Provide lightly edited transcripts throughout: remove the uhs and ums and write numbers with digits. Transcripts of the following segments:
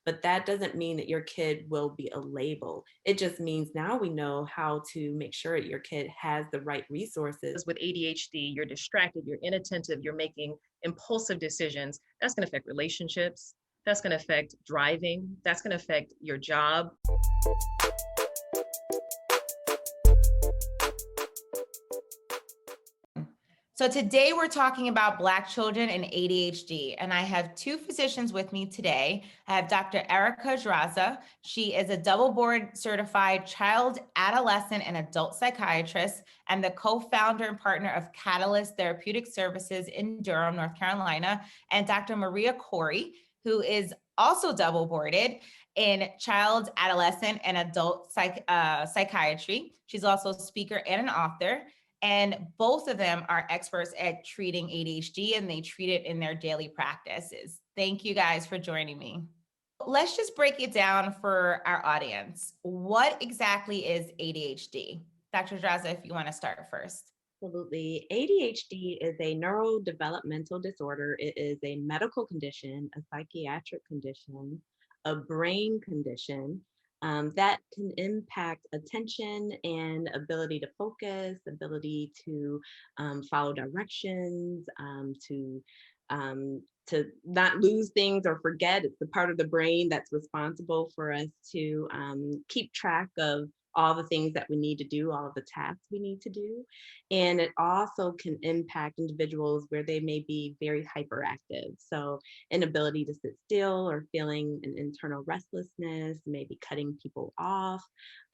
but that doesn't mean that your kid will be a label. It just means now we know how to make sure your kid has the right resources. With ADHD, you're distracted, you're inattentive, you're making impulsive decisions. That's going to affect relationships. That's going to affect driving. That's going to affect your job. So today we're talking about Black children and ADHD, and I have two physicians with me today. I have Dr. Erikka Dzirasa. She is a double board certified child, adolescent, and adult psychiatrist, and the co-founder and partner of Catalyst Therapeutic Services in Durham, North Carolina, and Dr. Maria Corey, who is also double boarded in child, adolescent, and adult psychiatry. She's also a speaker and an author. And both of them are experts at treating ADHD, and they treat it in their daily practices. Thank you guys for joining me. Let's just break it down for our audience. What exactly is ADHD? Dr. Dzirasa, if you want to start first. Absolutely. ADHD is a neurodevelopmental disorder. It is a medical condition, a psychiatric condition, a brain condition that can impact attention and ability to focus, ability to follow directions, to not lose things or forget. It's the part of the brain that's responsible for us to keep track of all the things that we need to do, all of the tasks we need to do. And it also can impact individuals where they may be very hyperactive. So inability to sit still or feeling an internal restlessness, maybe cutting people off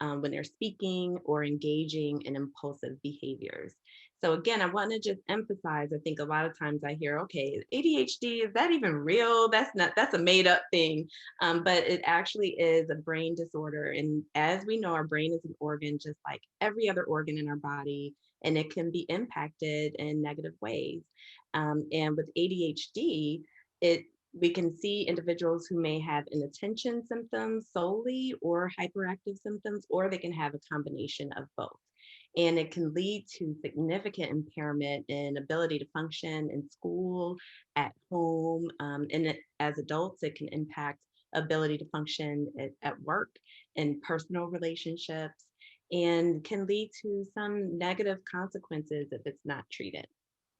when they're speaking or engaging in impulsive behaviors. So again, I want to just emphasize, I think a lot of times I hear, okay, ADHD, is that even real? That's a made up thing. But it actually is a brain disorder. And as we know, our brain is an organ just like every other organ in our body, and it can be impacted in negative ways. And with ADHD, we can see individuals who may have inattention symptoms solely or hyperactive symptoms, or they can have a combination of both. And it can lead to significant impairment in ability to function in school, at home, as adults, it can impact ability to function at work and personal relationships, and can lead to some negative consequences if it's not treated.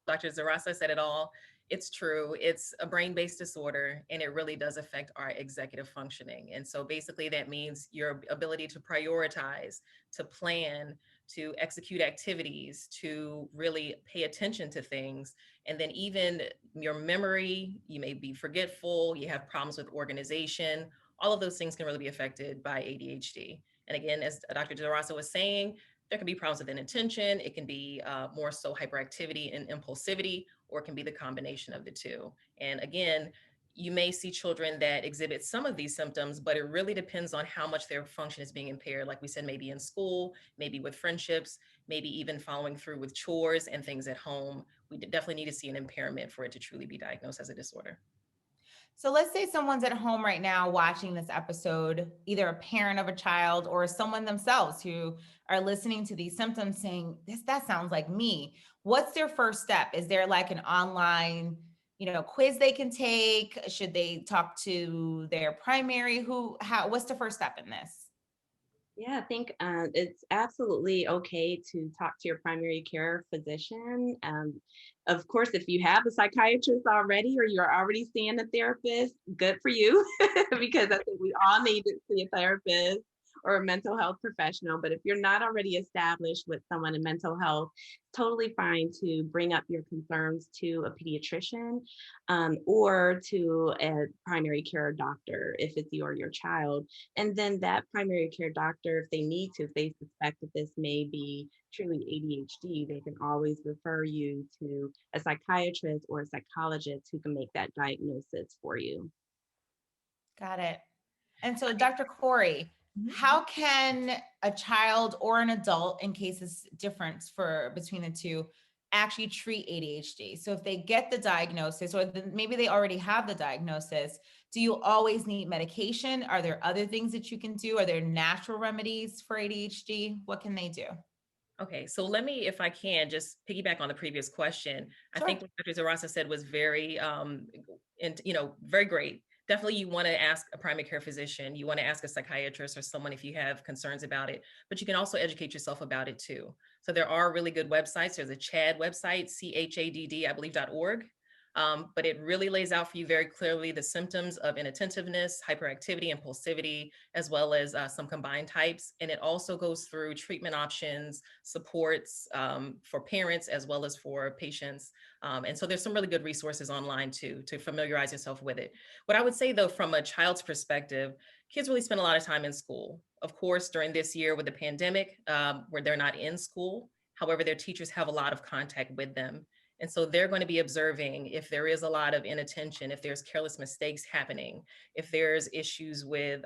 Dr. Dzirasa said it all. It's true. It's a brain-based disorder, and it really does affect our executive functioning. And so basically that means your ability to prioritize, to plan, to execute activities, to really pay attention to things. And then even your memory, you may be forgetful, you have problems with organization. All of those things can really be affected by ADHD. And again, as Dr. Dzirasa was saying, there can be problems with inattention. It can be more so hyperactivity and impulsivity, or it can be the combination of the two. And again, you may see children that exhibit some of these symptoms, but it really depends on how much their function is being impaired. Like we said, maybe in school, maybe with friendships, maybe even following through with chores and things at home. We definitely need to see an impairment for it to truly be diagnosed as a disorder. So let's say someone's at home right now watching this episode, either a parent of a child or someone themselves who are listening to these symptoms saying, that sounds like me. What's their first step? Is there like an online, quiz they can take? Should they talk to their primary? What's the first step in this? Yeah, I think it's absolutely okay to talk to your primary care physician. Of course, if you have a psychiatrist already or you're already seeing a therapist, good for you, because I think we all need to see a therapist or a mental health professional. But if you're not already established with someone in mental health, totally fine to bring up your concerns to a pediatrician or to a primary care doctor if it's you or your child. And then that primary care doctor, if they need to, if they suspect that this may be truly ADHD, they can always refer you to a psychiatrist or a psychologist who can make that diagnosis for you. Got it. And so, Dr. Corey, how can a child or an adult, in case it's different between the two, actually treat ADHD? So if they get the diagnosis, or maybe they already have the diagnosis, do you always need medication? Are there other things that you can do? Are there natural remedies for ADHD? What can they do? Okay, so let me, if I can, just piggyback on the previous question. I think what Dr. Dzirasa said was very, very great. definitely you want to ask a primary care physician, you want to ask a psychiatrist or someone if you have concerns about it, but you can also educate yourself about it too. So there are really good websites. There's a CHADD website, CHADD, I believe, .org. But it really lays out for you very clearly the symptoms of inattentiveness, hyperactivity, impulsivity, as well as some combined types. And it also goes through treatment options, supports for parents, as well as for patients. And so there's some really good resources online too, to familiarize yourself with it. What I would say though, from a child's perspective, kids really spend a lot of time in school. Of course, during this year with the pandemic, where they're not in school, however, their teachers have a lot of contact with them. And so they're going to be observing if there is a lot of inattention, if there's careless mistakes happening, if there's issues with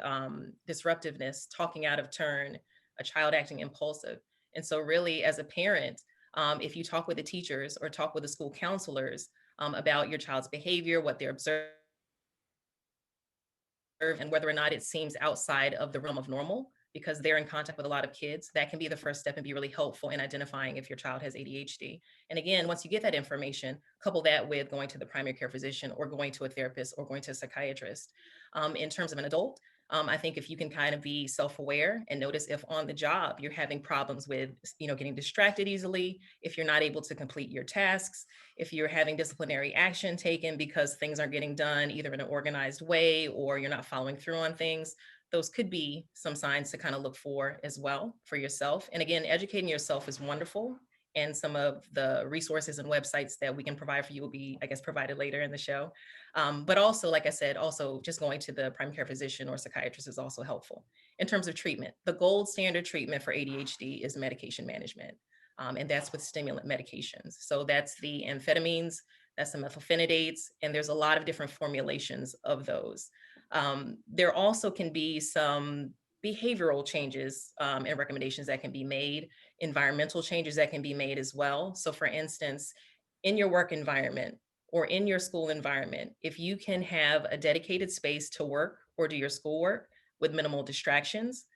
disruptiveness, talking out of turn, a child acting impulsive. And so really as a parent, if you talk with the teachers or talk with the school counselors about your child's behavior, what they're observing, and whether or not it seems outside of the realm of normal, because they're in contact with a lot of kids, that can be the first step and be really helpful in identifying if your child has ADHD. And again, once you get that information, couple that with going to the primary care physician or going to a therapist or going to a psychiatrist. In terms of an adult, I think if you can kind of be self-aware and notice if on the job you're having problems with, getting distracted easily, if you're not able to complete your tasks, if you're having disciplinary action taken because things aren't getting done either in an organized way or you're not following through on things, those could be some signs to kind of look for as well for yourself. And again, educating yourself is wonderful. And some of the resources and websites that we can provide for you will be, I guess, provided later in the show. But also, like I said, also just going to the primary care physician or psychiatrist is also helpful. In terms of treatment, the gold standard treatment for ADHD is medication management. And that's with stimulant medications. So that's the amphetamines, that's the methylphenidates, and there's a lot of different formulations of those. There also can be some behavioral changes and recommendations that can be made, environmental changes that can be made as well. So for instance, in your work environment or in your school environment, if you can have a dedicated space to work or do your schoolwork with minimal distractions,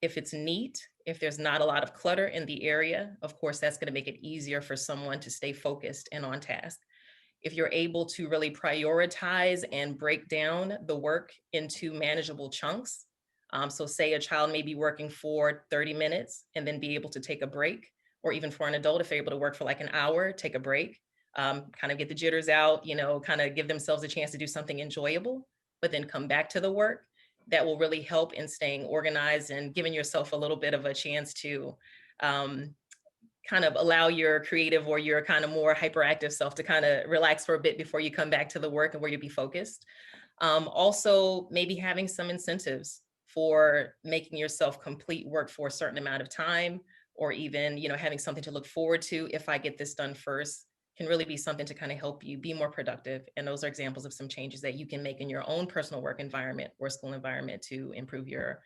if it's neat, if there's not a lot of clutter in the area, of course, that's going to make it easier for someone to stay focused and on task. If you're able to really prioritize and break down the work into manageable chunks. So say a child may be working for 30 minutes and then be able to take a break, or even for an adult, if they're able to work for like an hour, take a break, kind of get the jitters out, kind of give themselves a chance to do something enjoyable, but then come back to the work. That will really help in staying organized and giving yourself a little bit of a chance to kind of allow your creative or your kind of more hyperactive self to kind of relax for a bit before you come back to the work and where you'll be focused. Also, maybe having some incentives for making yourself complete work for a certain amount of time, or even, having something to look forward to. If I get this done first, can really be something to kind of help you be more productive. And those are examples of some changes that you can make in your own personal work environment or school environment to improve your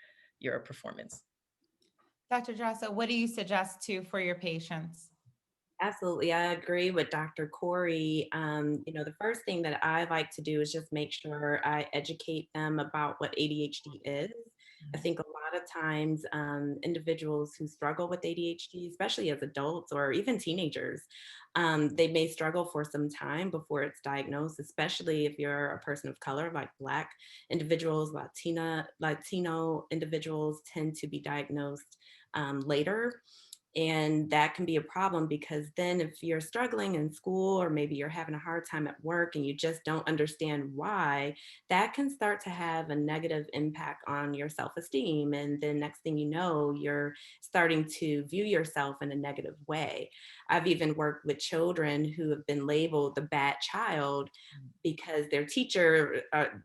performance. Dr. Dzirasa, what do you suggest for your patients? Absolutely. I agree with Dr. Corey. The first thing that I like to do is just make sure I educate them about what ADHD is. I think a lot of times individuals who struggle with ADHD, especially as adults or even teenagers, they may struggle for some time before it's diagnosed, especially if you're a person of color, like Black individuals, Latino individuals tend to be diagnosed later. And that can be a problem because then if you're struggling in school or maybe you're having a hard time at work and you just don't understand why, that can start to have a negative impact on your self-esteem. And then next thing you know, you're starting to view yourself in a negative way. I've even worked with children who have been labeled the bad child because their teacher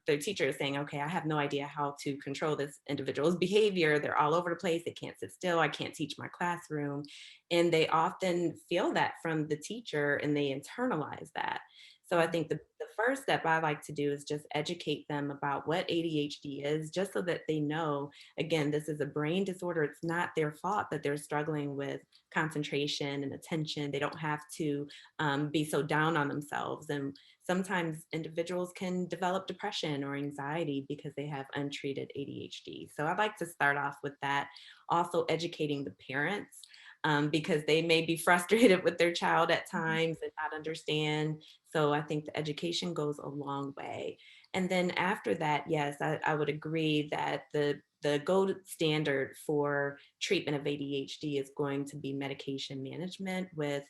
is saying, okay, I have no idea how to control this individual's behavior. They're all over the place. They can't sit still. I can't teach my classroom. And they often feel that from the teacher and they internalize that. So I think the first step I like to do is just educate them about what ADHD is, just so that they know, again, this is a brain disorder. It's not their fault that they're struggling with concentration and attention. They don't have to be so down on themselves. And sometimes individuals can develop depression or anxiety because they have untreated ADHD. So I'd like to start off with that. Also educating the parents, because they may be frustrated with their child at times and not understand. So I think the education goes a long way. And then after that, yes, I would agree that the gold standard for treatment of ADHD is going to be medication management with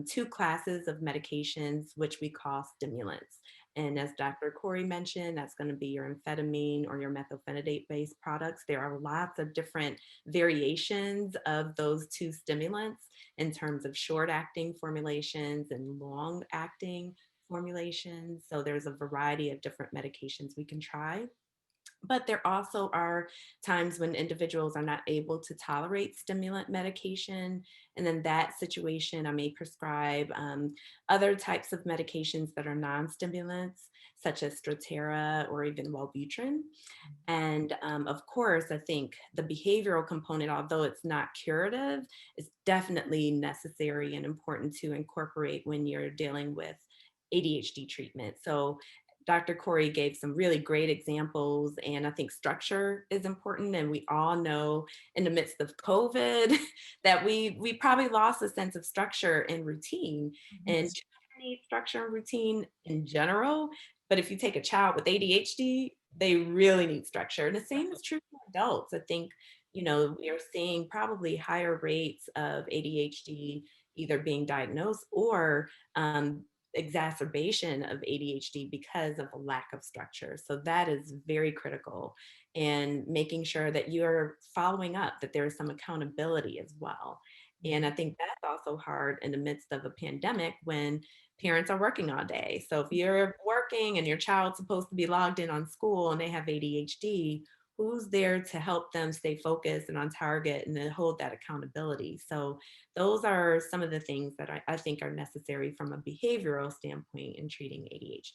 two classes of medications, which we call stimulants. And as Dr. Corey mentioned, that's going to be your amphetamine or your methylphenidate-based products. There are lots of different variations of those two stimulants in terms of short-acting formulations and long-acting formulations. So there's a variety of different medications we can try. But there also are times when individuals are not able to tolerate stimulant medication. And in that situation, I may prescribe other types of medications that are non-stimulants, such as Strattera or even Wellbutrin. And of course, I think the behavioral component, although it's not curative, is definitely necessary and important to incorporate when you're dealing with ADHD treatment. So Dr. Corey gave some really great examples, and I think structure is important. And we all know in the midst of COVID that we probably lost a sense of structure and routine. And children need structure and routine in general. But if you take a child with ADHD, they really need structure. And the same is true for adults. I think, we are seeing probably higher rates of ADHD either being diagnosed or exacerbation of ADHD because of a lack of structure. So that is very critical, and making sure that you're following up, that there's some accountability as well. And I think that's also hard in the midst of a pandemic when parents are working all day. So if you're working and your child's supposed to be logged in on school and they have ADHD, who's there to help them stay focused and on target and then hold that accountability? So those are some of the things that I think are necessary from a behavioral standpoint in treating ADHD.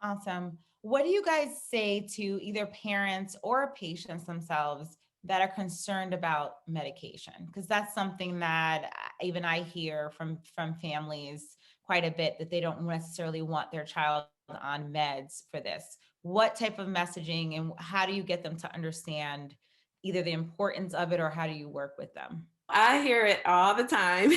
Awesome. What do you guys say to either parents or patients themselves that are concerned about medication? Because that's something that even I hear from families quite a bit, that they don't necessarily want their child on meds for this. What type of messaging and how do you get them to understand either the importance of it, or how do you work with them? I hear it all the time.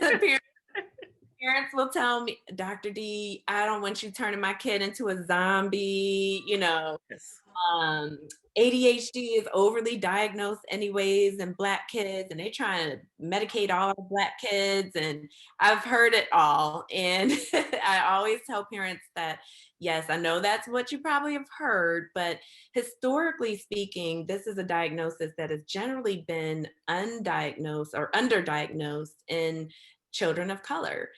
Parents will tell me, Dr. D, I don't want you turning my kid into a zombie. Yes. um, ADHD is overly diagnosed anyways in Black kids, and they trying to medicate all our Black kids. And I've heard it all. And I always tell parents that, yes, I know that's what you probably have heard, but historically speaking, this is a diagnosis that has generally been undiagnosed or underdiagnosed in children of color.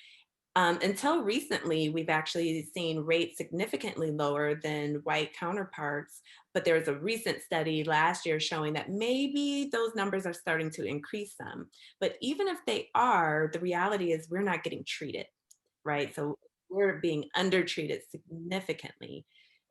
Until recently, we've actually seen rates significantly lower than white counterparts, but there was a recent study last year showing that maybe those numbers are starting to increase some. But even if they are, the reality is we're not getting treated, right? So we're being undertreated significantly.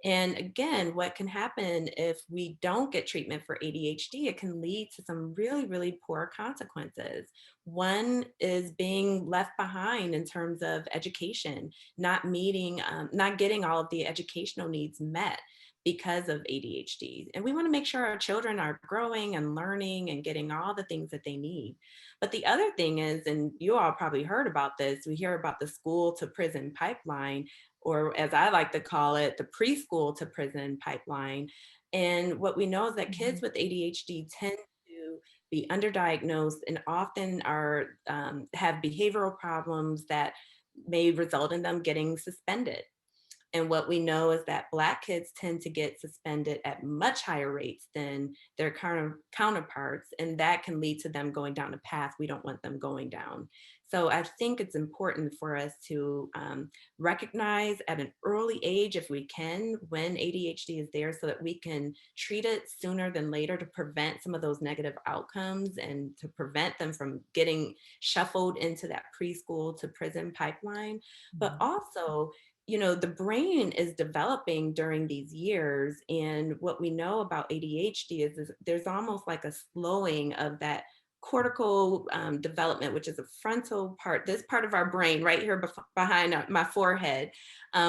And again, what can happen if we don't get treatment for ADHD? It can lead to some really, really poor consequences. One is being left behind in terms of education, not getting all of the educational needs met because of ADHD. And we want to make sure our children are growing and learning and getting all the things that they need. But the other thing is, and you all probably heard about this, we hear about the school to prison pipeline, or as I like to call it, the preschool to prison pipeline. And what we know is that kids with ADHD tend to be underdiagnosed and often have behavioral problems that may result in them getting suspended. And what we know is that Black kids tend to get suspended at much higher rates than their counterparts, and that can lead to them going down a path we don't want them going down. So I think it's important for us to recognize at an early age, if we can, when ADHD is there, so that we can treat it sooner than later to prevent some of those negative outcomes and to prevent them from getting shuffled into that preschool to prison pipeline. But also, the brain is developing during these years. And what we know about ADHD is there's almost like a slowing of that cortical development, which is a frontal part, this part of our brain right here behind my forehead,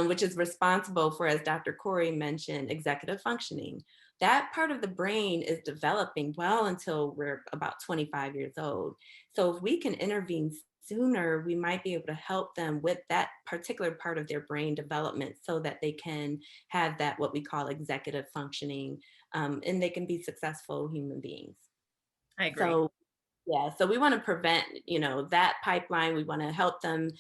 which is responsible for, as Dr. Corey mentioned, executive functioning. That part of the brain is developing well until we're about 25 years old. So if we can intervene sooner, we might be able to help them with that particular part of their brain development so that they can have that, what we call executive functioning, and they can be successful human beings. I agree. So yeah, so we want to prevent, that pipeline. We want to help them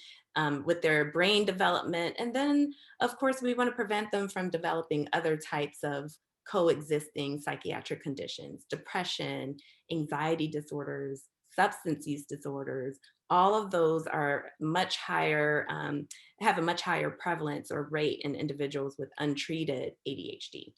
with their brain development. And then, of course, we want to prevent them from developing other types of coexisting psychiatric conditions, depression, anxiety disorders, substance use disorders. All of those are much higher, have a much higher prevalence or rate in individuals with untreated ADHD.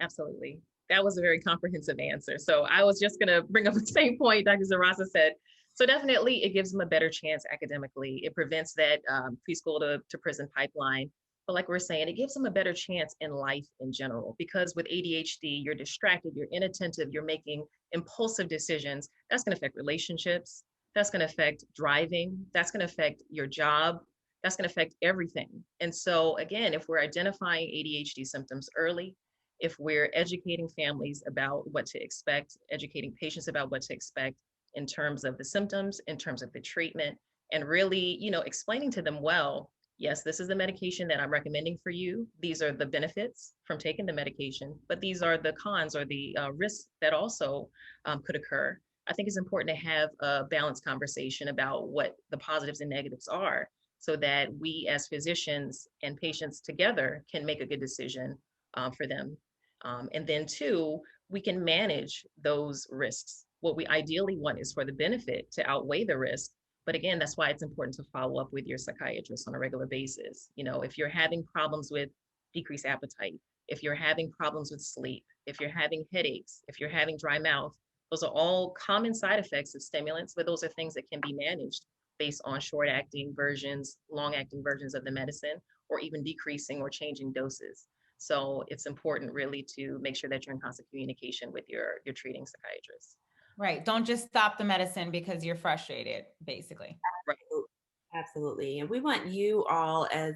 Absolutely. That was a very comprehensive answer. So I was just going to bring up the same point Dr. Dzirasa said. So definitely it gives them a better chance academically. It prevents that preschool to prison pipeline. But like we're saying, it gives them a better chance in life in general, because with ADHD, you're distracted, you're inattentive, you're making impulsive decisions. That's going to affect relationships. That's going to affect driving. That's going to affect your job. That's going to affect everything. And so again, if we're identifying ADHD symptoms early, if we're educating families about what to expect, educating patients about what to expect in terms of the symptoms, in terms of the treatment, and really, explaining to them, well, yes, this is the medication that I'm recommending for you. These are the benefits from taking the medication, but these are the cons or the risks that also could occur. I think it's important to have a balanced conversation about what the positives and negatives are, so that we as physicians and patients together can make a good decision for them. And then two, we can manage those risks. What we ideally want is for the benefit to outweigh the risk. But again, that's why it's important to follow up with your psychiatrist on a regular basis. If you're having problems with decreased appetite, if you're having problems with sleep, if you're having headaches, if you're having dry mouth, those are all common side effects of stimulants, but those are things that can be managed based on short-acting versions, long-acting versions of the medicine, or even decreasing or changing doses. So it's important really to make sure that you're in constant communication with your treating psychiatrist. Right. Don't just stop the medicine because you're frustrated, basically. Right. Absolutely. And we want you all as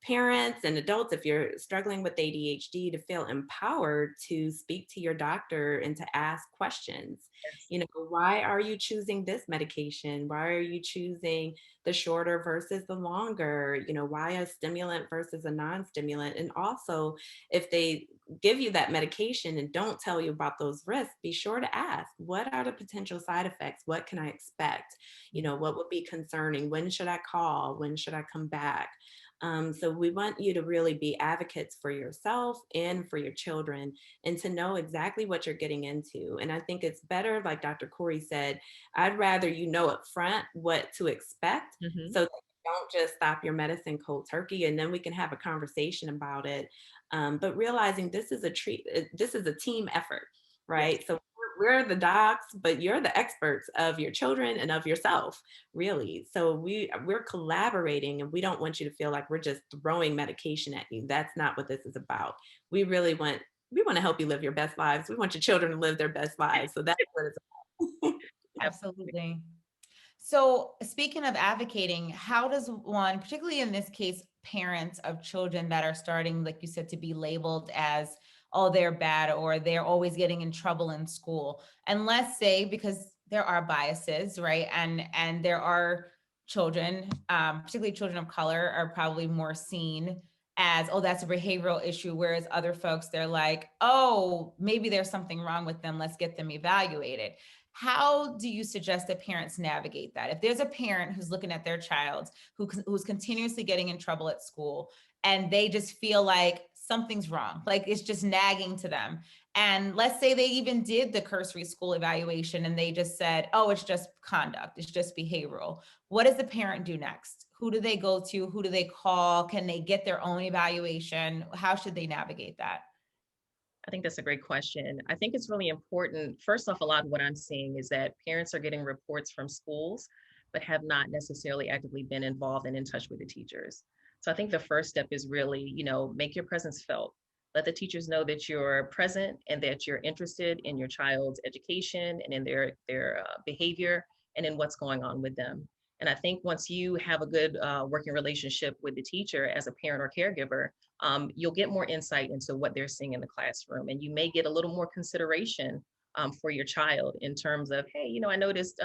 parents and adults, if you're struggling with ADHD, to feel empowered to speak to your doctor and to ask questions. Yes. Why are you choosing this medication? Why are you choosing the shorter versus the longer? Why a stimulant versus a non-stimulant? And also, if they give you that medication and don't tell you about those risks, be sure to ask, what are the potential side effects? What can I expect? What would be concerning? When should I call? When should I come back? So we want you to really be advocates for yourself and for your children, and to know exactly what you're getting into. And I think it's better, like Dr. Corey said, I'd rather you know up front what to expect, Mm-hmm. so that you don't just stop your medicine cold turkey, and then we can have a conversation about it. But realizing this is a team effort, right? Yes. So we're the docs, but you're the experts of your children and of yourself, really. So we're collaborating, and we don't want you to feel like we're just throwing medication at you. That's not what this is about. We really want to help you live your best lives. We want your children to live their best lives. So that's what it's about. Absolutely. So speaking of advocating, how does one, particularly in this case, parents of children that are starting, like you said, to be labeled as, oh, they're bad or they're always getting in trouble in school. And let's say, because there are biases, right? And there are children, particularly children of color, are probably more seen as, oh, that's a behavioral issue. Whereas other folks, they're like, oh, maybe there's something wrong with them. Let's get them evaluated. How do you suggest that parents navigate that? If there's a parent who's looking at their child who's continuously getting in trouble at school, and they just feel like something's wrong, like it's just nagging to them. And let's say they even did the cursory school evaluation and they just said, oh, it's just conduct, it's just behavioral. What does the parent do next? Who do they go to? Who do they call? Can they get their own evaluation? How should they navigate that? I think that's a great question. I think it's really important. First off, a lot of what I'm seeing is that parents are getting reports from schools, but have not necessarily actively been involved and in touch with the teachers. So I think the first step is really, make your presence felt. Let the teachers know that you're present and that you're interested in your child's education and in their behavior and in what's going on with them. And I think once you have a good working relationship with the teacher as a parent or caregiver, you'll get more insight into what they're seeing in the classroom. And you may get a little more consideration for your child in terms of, hey, I noticed,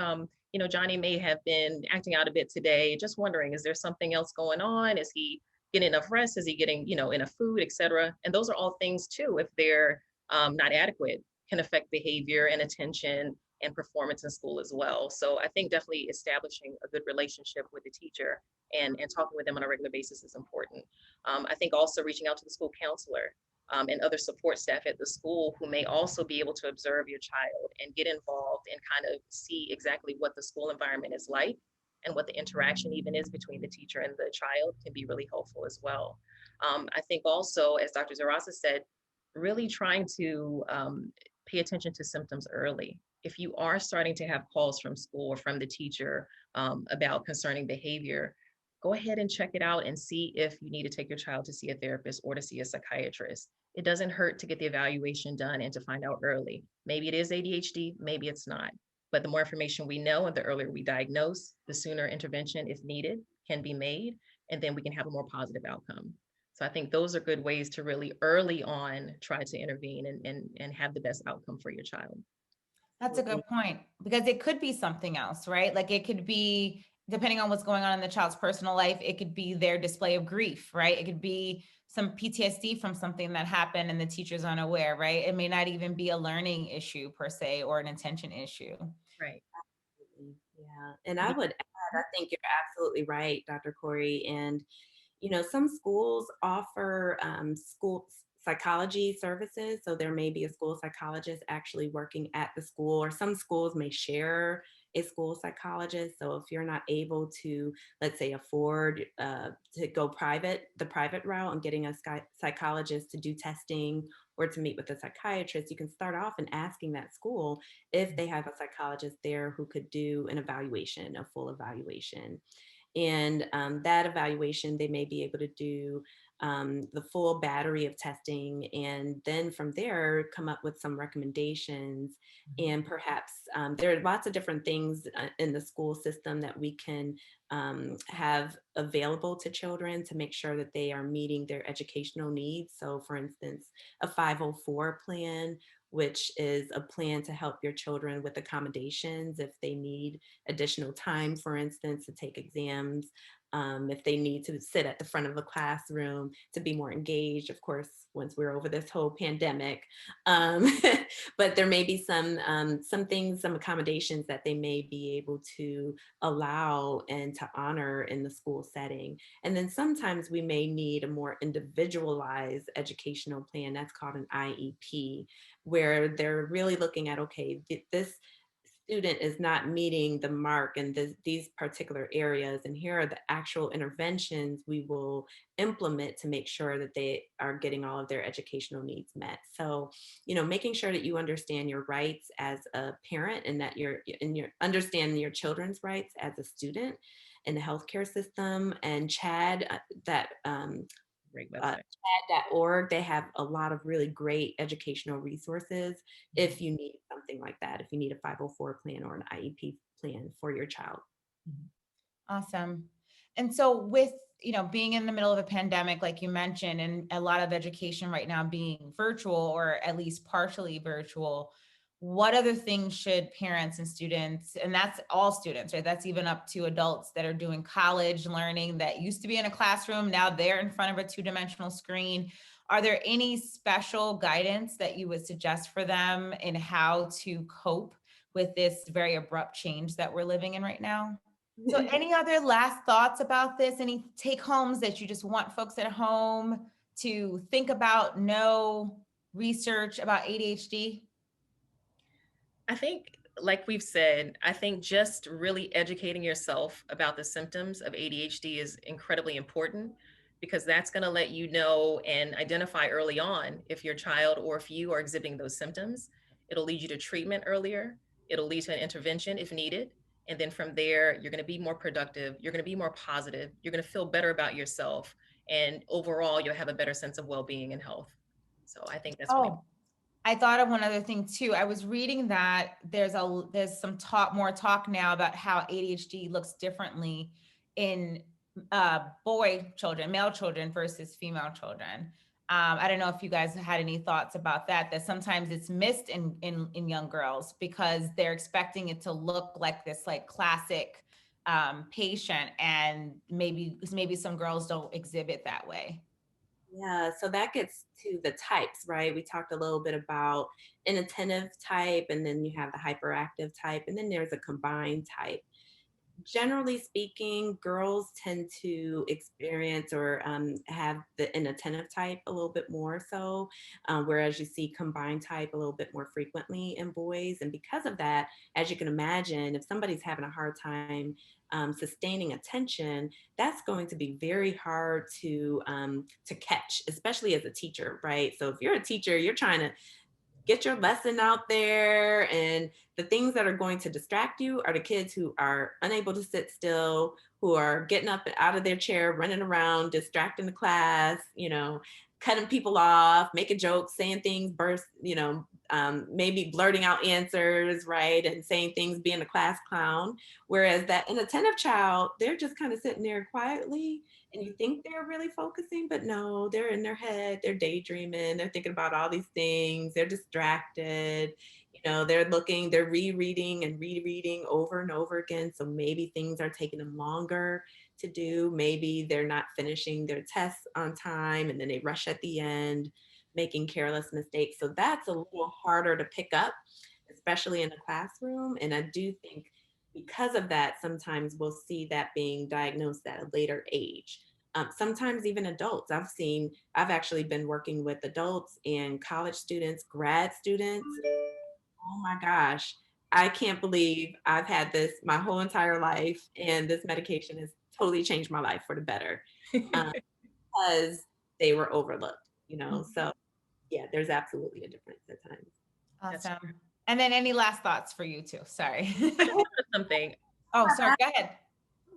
Johnny may have been acting out a bit today. Just wondering, is there something else going on? Is he getting enough rest? Is he getting, enough food, et cetera? And those are all things too, if they're not adequate, can affect behavior and attention and performance in school as well. So I think definitely establishing a good relationship with the teacher and talking with them on a regular basis is important. I think also reaching out to the school counselor and other support staff at the school who may also be able to observe your child and get involved and kind of see exactly what the school environment is like and what the interaction even is between the teacher and the child can be really helpful as well. I think also, as Dr. Dzirasa said, really trying to pay attention to symptoms early. If you are starting to have calls from school or from the teacher about concerning behavior, go ahead and check it out and see if you need to take your child to see a therapist or to see a psychiatrist. It doesn't hurt to get the evaluation done and to find out early. Maybe it is ADHD, maybe it's not. But the more information we know and the earlier we diagnose, the sooner intervention, if needed, can be made, and then we can have a more positive outcome. So I think those are good ways to really early on try to intervene and have the best outcome for your child. That's a good point, because it could be something else, right? Like it could be, depending on what's going on in the child's personal life, it could be their display of grief, right? It could be some PTSD from something that happened and the teacher's unaware, right? It may not even be a learning issue per se or an attention issue. Right. Yeah. And I would add, I think you're absolutely right, Dr. Corey. And some schools offer school psychology services. So there may be a school psychologist actually working at the school, or some schools may share a school psychologist. So if you're not able to, let's say, afford to go the private route and getting a psychologist to do testing or to meet with a psychiatrist, you can start off in asking that school if they have a psychologist there who could do an evaluation, a full evaluation. And that evaluation, they may be able to do the full battery of testing, and then from there come up with some recommendations. And perhaps there are lots of different things in the school system that we can have available to children to make sure that they are meeting their educational needs. So for instance, a 504 plan, which is a plan to help your children with accommodations if they need additional time, for instance, to take exams, if they need to sit at the front of a classroom to be more engaged, of course, once we're over this whole pandemic. But there may be some things, some accommodations that they may be able to allow and to honor in the school setting. And then sometimes we may need a more individualized educational plan that's called an IEP, where they're really looking at, okay, this student is not meeting the mark in these particular areas, and here are the actual interventions we will implement to make sure that they are getting all of their educational needs met. So, making sure that you understand your rights as a parent, and that you're understanding your children's rights as a student in the healthcare system. And CHAD, that Great website. CHAD.org, they have a lot of really great educational resources if you need something like that, if you need a 504 plan or an IEP plan for your child. Awesome. And so with, being in the middle of a pandemic, like you mentioned, and a lot of education right now being virtual or at least partially virtual, what other things should parents and students, and that's all students, right? That's even up to adults that are doing college learning that used to be in a classroom. Now they're in front of a two-dimensional screen. Are there any special guidance that you would suggest for them in how to cope with this very abrupt change that we're living in right now? So any other last thoughts about this? Any take homes that you just want folks at home to think about, know, research about ADHD? I think, like we've said, I think just really educating yourself about the symptoms of ADHD is incredibly important, because that's going to let you know and identify early on if your child or if you are exhibiting those symptoms. It'll lead you to treatment earlier. It'll lead to an intervention if needed. And then from there, you're going to be more productive. You're going to be more positive. You're going to feel better about yourself. And overall, you'll have a better sense of well-being and health. So I think that's really important. I thought of one other thing too. I was reading that there's some more talk now about how ADHD looks differently in male children versus female children. I don't know if you guys had any thoughts about that, that sometimes it's missed in young girls because they're expecting it to look like this like classic patient, and maybe some girls don't exhibit that way. Yeah, so that gets to the types, right? We talked a little bit about inattentive type, and then you have the hyperactive type, and then there's a combined type. Generally speaking, girls tend to experience or have the inattentive type a little bit more so, whereas you see combined type a little bit more frequently in boys. And because of that, as you can imagine, if somebody's having a hard time sustaining attention, that's going to be very hard to catch, especially as a teacher, right? So if you're a teacher, you're trying to get your lesson out there, and the things that are going to distract you are the kids who are unable to sit still, who are getting up and out of their chair, running around, distracting the class, cutting people off, making jokes, saying things, maybe blurting out answers, right, and saying things, being a class clown. Whereas that inattentive child, they're just kind of sitting there quietly, and you think they're really focusing, but no, they're in their head, they're daydreaming, they're thinking about all these things, they're distracted, they're rereading and rereading over and over again. So maybe things are taking them longer to do. Maybe they're not finishing their tests on time, and then they rush at the end, making careless mistakes. So that's a little harder to pick up, especially in the classroom. And I do think because of that, sometimes we'll see that being diagnosed at a later age. Sometimes even adults. I've actually been working with adults and college students, grad students. Oh my gosh, I can't believe I've had this my whole entire life, and this medication has totally changed my life for the better, um, because they were overlooked. So yeah, there's absolutely a difference at times. Awesome. And then any last thoughts for you too? Sorry. Something. Oh, sorry. Go ahead.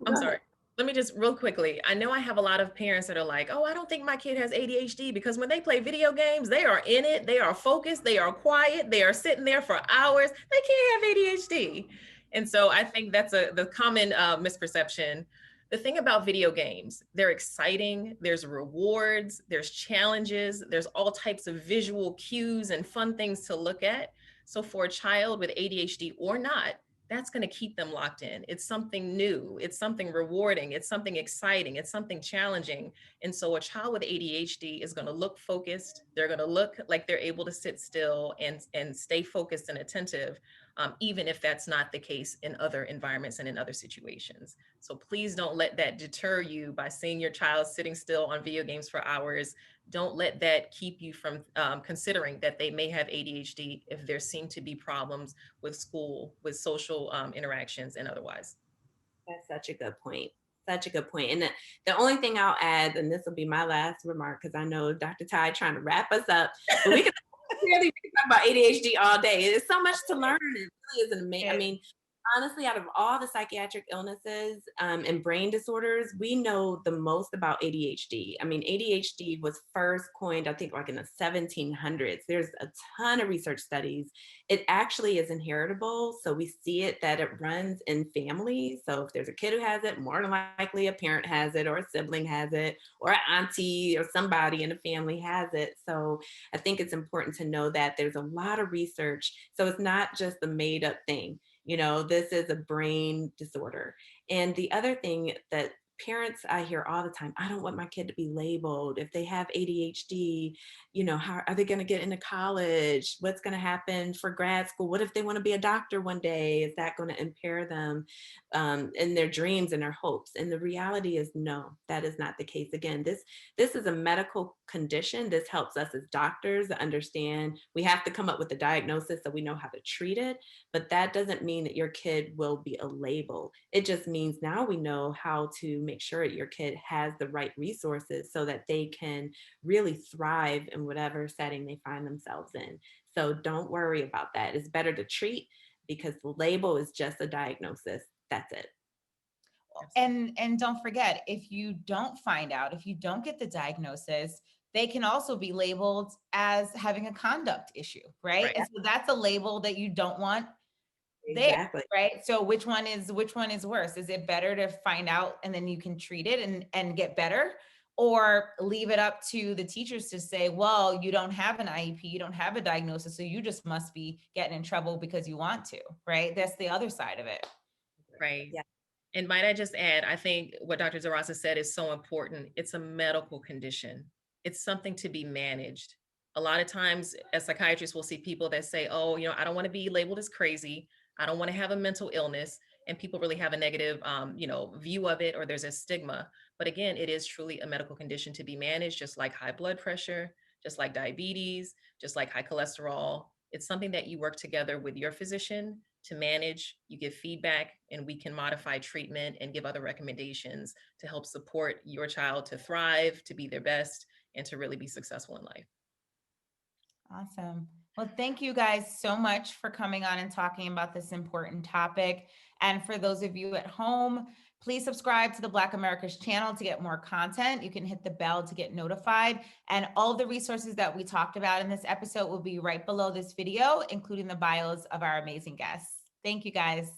I'm sorry. Let me just real quickly. I know I have a lot of parents that are like, oh, I don't think my kid has ADHD because when they play video games, they are in it, they are focused, they are quiet, they are sitting there for hours. They can't have ADHD. And so I think that's the common misperception. The thing about video games, they're exciting, there's rewards, there's challenges, there's all types of visual cues and fun things to look at. So for a child with ADHD or not, that's going to keep them locked in. It's something new. It's something rewarding. It's something exciting. It's something challenging. And so a child with ADHD is going to look focused. They're going to look like they're able to sit still and stay focused and attentive, even if that's not the case in other environments and in other situations. So please don't let that deter you by seeing your child sitting still on video games for hours. Don't let that keep you from considering that they may have ADHD if there seem to be problems with school, with social interactions, and otherwise. That's such a good point. Such a good point. And the only thing I'll add, and this will be my last remark, because I know Dr. Ty trying to wrap us up, but we can talk about ADHD all day. There's so much to learn. It really is amazing. I mean, honestly, out of all the psychiatric illnesses and brain disorders, we know the most about ADHD. I mean, ADHD was first coined, I think, like in the 1700s. There's a ton of research studies. It actually is inheritable. So we see it that it runs in families. So if there's a kid who has it, more than likely a parent has it, or a sibling has it, or an auntie or somebody in the family has it. So I think it's important to know that there's a lot of research. So it's not just a made up thing. This is a brain disorder. And the other thing that parents, I hear all the time, I don't want my kid to be labeled. If they have ADHD, how are they going to get into college? What's going to happen for grad school? What if they want to be a doctor one day? Is that going to impair them in their dreams and their hopes? And the reality is, no, that is not the case. Again, this is a medical condition. This helps us as doctors understand we have to come up with a diagnosis so we know how to treat it. But that doesn't mean that your kid will be a label. It just means now we know how to make sure your kid has the right resources so that they can really thrive in whatever setting they find themselves in. So don't worry about that. It's better to treat, because the label is just a diagnosis. That's it. And don't forget, if you don't find out, if you don't get the diagnosis, they can also be labeled as having a conduct issue, right? And so that's a label that you don't want Exactly. there, right? So which one is worse? Is it better to find out and then you can treat it and get better? or leave it up to the teachers to say, well, you don't have an IEP, you don't have a diagnosis, so you just must be getting in trouble because you want to, right? That's the other side of it. Right. Yeah. And might I just add, I think what Dr. Dzirasa said is so important. It's a medical condition. It's something to be managed. A lot of times as psychiatrists, we'll see people that say, oh, I don't want to be labeled as crazy. I don't want to have a mental illness. And people really have a negative, view of it, or there's a stigma. But again, it is truly a medical condition to be managed, just like high blood pressure, just like diabetes, just like high cholesterol. It's something that you work together with your physician to manage. You give feedback, and we can modify treatment and give other recommendations to help support your child to thrive, to be their best, and to really be successful in life. Awesome. Well, thank you guys so much for coming on and talking about this important topic. And for those of you at home, please subscribe to the Black America's channel to get more content. You can hit the bell to get notified. And all the resources that we talked about in this episode will be right below this video, including the bios of our amazing guests. Thank you, guys.